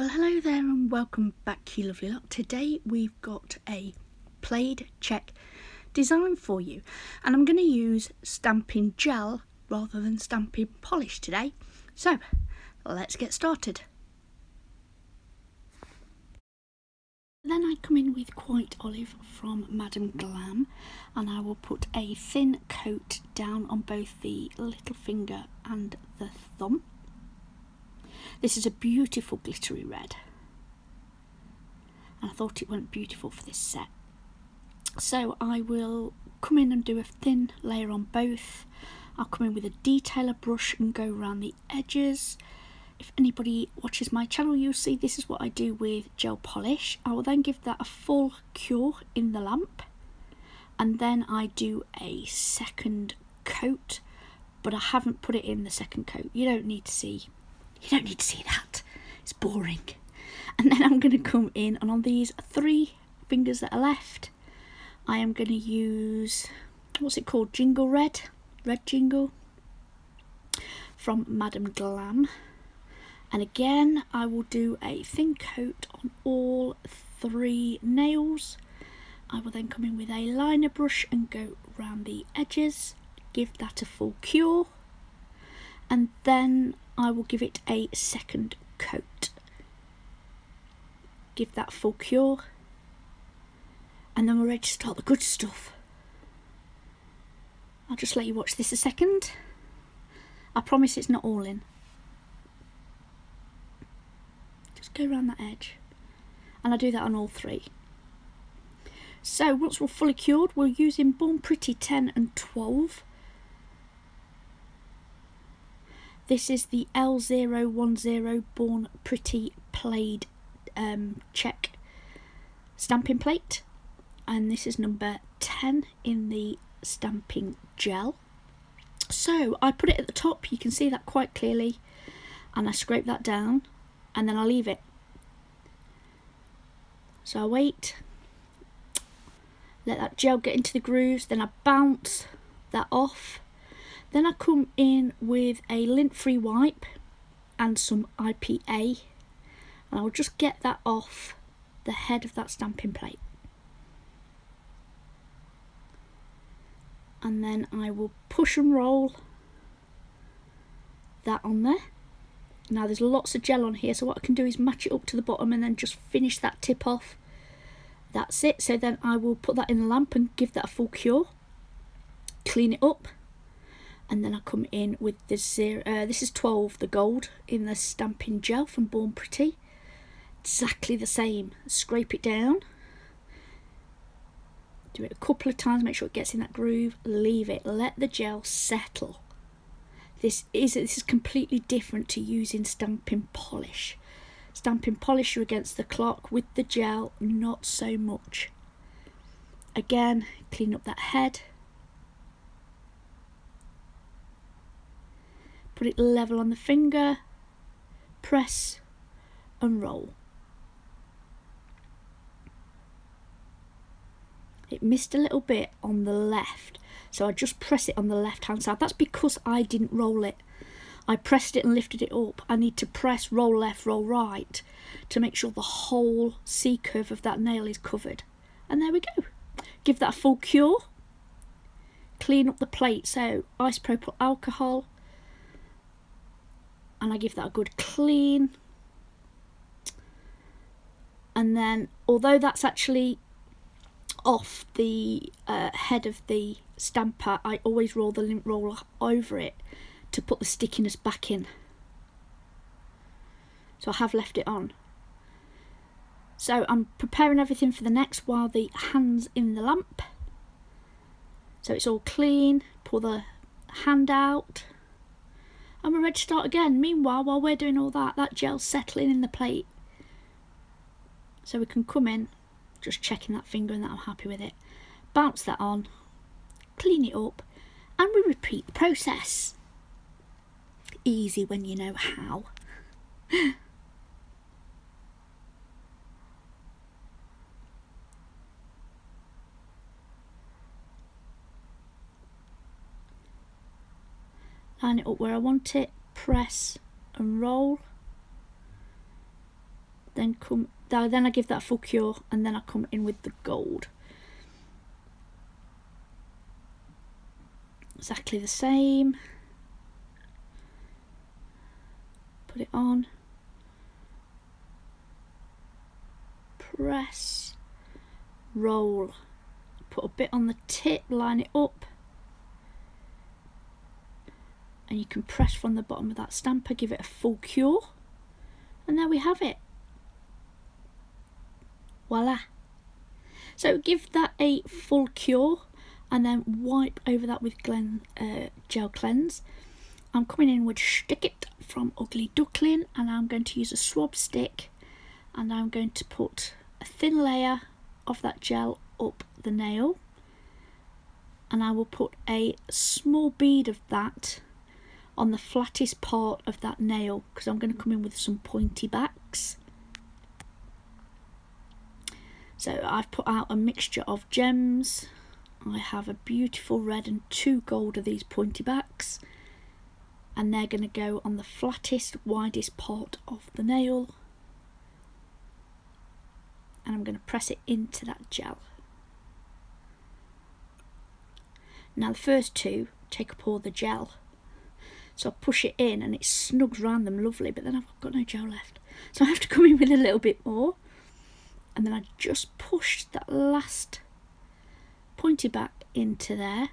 Well, hello there and welcome back, you lovely lot. Today we've got a Plaid check design for you, and I'm going to use stamping gel rather than stamping polish today. So let's get started. Then I come in with Quite Olive from Madame Glam, and I will put a thin coat down on both the little finger and the thumb. This is a beautiful glittery red, and I thought it went beautiful for this set. So I will come in and do a thin layer on both. I'll come in with a detailer brush and go around the edges. If anybody watches my channel, you'll see this is what I do with gel polish. I will then give that a full cure in the lamp, and then I do a second coat, but I haven't put it in the second coat. You don't need to see that. It's boring. And then I'm going to come in, and on these 3 fingers that are left, I am going to use, what's it called? Jingle Red Jingle from Madame Glam. And again, I will do a thin coat on all 3 nails. I will then come in with a liner brush and go around the edges, give that a full cure, and then I will give it a second coat. Give that full cure, and then we're ready to start the good stuff. I'll just let you watch this a second. I promise it's not all in. Just go around that edge, and I do that on all 3. So once we're fully cured, we're using Born Pretty 10 and 12. This is the L010 Born Pretty Plaid check stamping plate, and this is number 10 in the stamping gel. So I put it at the top, you can see that quite clearly, and I scrape that down, and then I leave it. So I wait, let that gel get into the grooves, then I bounce that off. Then I come in with a lint-free wipe and some IPA, and I'll just get that off the head of that stamping plate. And then I will push and roll that on there. Now there's lots of gel on here, so what I can do is match it up to the bottom and then just finish that tip off. That's it. So then I will put that in the lamp and give that a full cure, clean it up. And then I come in with this, this is 12, the gold, in the stamping gel from Born Pretty. Exactly the same. Scrape it down. Do it a couple of times, make sure it gets in that groove. Leave it. Let the gel settle. This is completely different to using stamping polish. Stamping polish, you're against the clock. With the gel, not so much. Again, clean up that head. Put it level on the finger, press and roll. It missed a little bit on the left, so I just press it on the left hand side. That's because I didn't roll it. I pressed it and lifted it up. I need to press roll left, roll right to make sure the whole C curve of that nail is covered. And there we go. Give that a full cure. Clean up the plate, so isopropyl alcohol, and I give that a good clean. And then, although that's actually off the head of the stamper, I always roll the lint roller over it to put the stickiness back in. So I have left it on. So I'm preparing everything for the next while the hand's in the lamp. So it's all clean, pull the hand out, and we're ready to start again. Meanwhile, while we're doing all that, that gel's settling in the plate. So we can come in, just checking that finger and that I'm happy with it. Bounce that on, clean it up, and we repeat the process. Easy when you know how. Line it up where I want it, press and roll. then I give that a full cure, and then I come in with the gold. Exactly the same. Put it on. Press. Roll. Put a bit on the tip, line it up. And you can press from the bottom of that stamper, give it a full cure. And there we have it. Voila. So give that a full cure and then wipe over that with Glam Gel Cleanse. I'm coming in with Stick It from Ugly Duckling, and I'm going to use a swab stick, and I'm going to put a thin layer of that gel up the nail, and I will put a small bead of that on the flattest part of that nail, because I'm going to come in with some pointy backs. So I've put out a mixture of gems. I have a beautiful red and 2 gold of these pointy backs, and they're going to go on the flattest, widest part of the nail, and I'm going to press it into that gel. Now the first 2 take up all the gel, so I push it in and it snugs around them lovely, but then I've got no gel left, so I have to come in with a little bit more. And then I just push that last pointy back into there.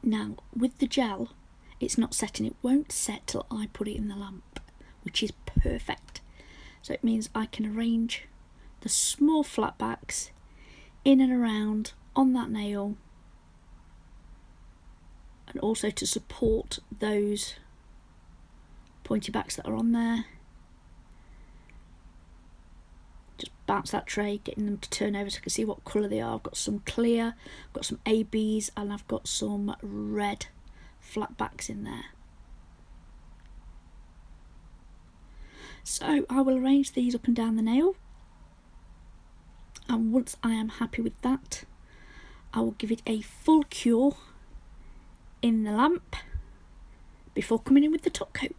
Now with the gel, it's not setting, it won't set till I put it in the lamp, which is perfect. So it means I can arrange the small flat backs in and around on that nail, and also to support those pointy backs that are on there. Just bounce that tray, getting them to turn over so I can see what colour they are. I've got some clear, I've got some ABs, and I've got some red flat backs in there. So I will arrange these up and down the nail, and once I am happy with that, I will give it a full cure in the lamp before coming in with the top coat.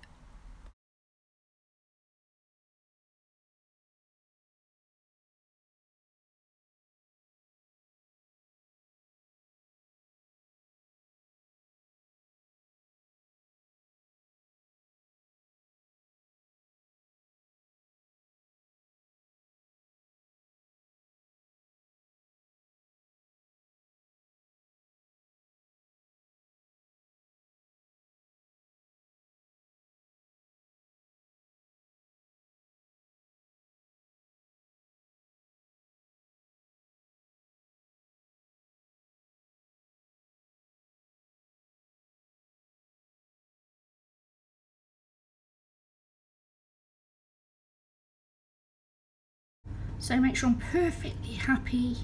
So make sure I'm perfectly happy,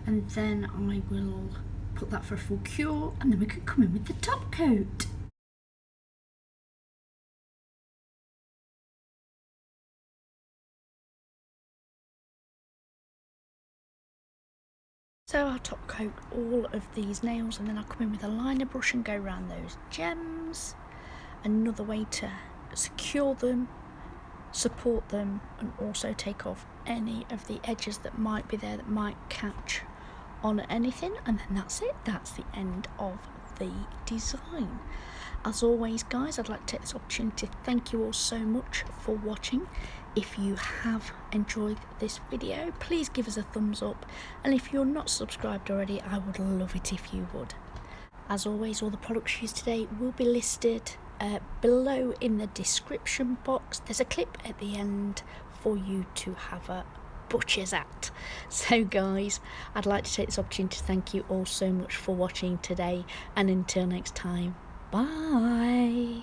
and then I will put that for a full cure, and then we can come in with the top coat. So I'll top coat all of these nails, and then I'll come in with a liner brush and go around those gems. Another way to secure them, support them, and also take off any of the edges that might be there that might catch on anything, and then that's it. That's the end of the design. As always guys, I'd like to take this opportunity to thank you all so much for watching. If you have enjoyed this video, please give us a thumbs up, and if you're not subscribed already, I would love it if you would. As always, all the products used today will be listed below in the description box. There's a clip at the end for you to have a butcher's at. So guys, I'd like to take this opportunity to thank you all so much for watching today, and until next time, bye.